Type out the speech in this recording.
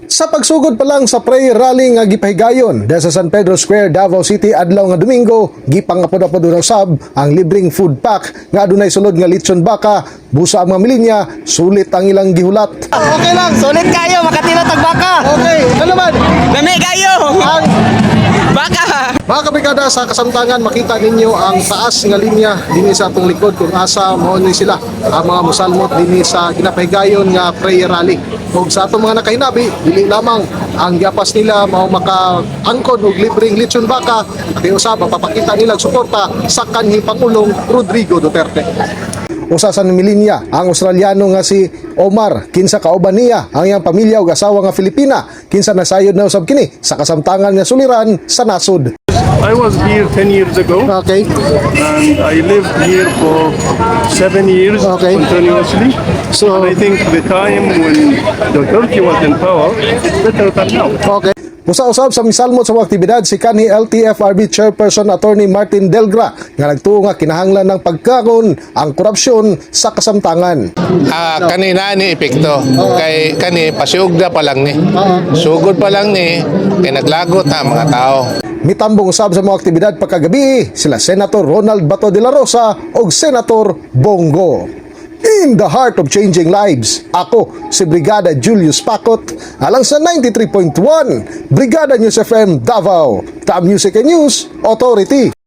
Sa pagsugod pa lang sa prayer rally nga gipahigayon sa San Pedro Square, Davao City adlaw nga Domingo, gipangapod-apod ng sab ang libreng food pack nga adunay sulod nga lechon baka. Busa ang mga milinya, sulit ang ilang gihulat. Okay lang, sulit kayo, makatira tag baka. Okay, ano naman? Dami kayo. Ang Baka. mga kabrigada sa kasamtangan, makita ninyo ang taas nga linya dinhi sa atong likod kung asa mao ni sila ang mga musalmot dinhi sa ginapahigayon nga prayer rally. Ug sa atong mga nakahinabi, dili lamang ang giapas nila mao makaangkon og libreng lechon baka, pati usab mapapakita nila og suporta sa kanhing Pangulong Rodrigo Duterte. Usa sa milinya ang Australiano nga si Omar, kinsa kauban niya ang iyang pamilya ug asawa nga Filipina, kinsa nasayod na usab kini sa kasamtangan nga suliran sa nasod. I was here 10 years ago Okay. and I lived here for 7 years Okay. continuously. So- and I think the time when the Turkey was in power, better than now. Okay. Usa-usab sa misalmot sa mga aktibidad si kanhi LTFRB Chairperson Attorney Martin Delgra nga nagtuo nga kinahanglan ng pagkakon ang korupsyon sa kasamtangan. Kanina ni epekto kay kani pasiugda pa lang ni sugod pa lang ni kay naglagot ang mga tao. Mitambong usab sa mga aktibidad pagkagabi sila Senator Ronald Bato de la Rosa ug Senator Bongo. In the heart of changing lives, ako si Brigada Julius Pacot alang sa 93.1 Brigada News FM Davao, Top Music and News Authority.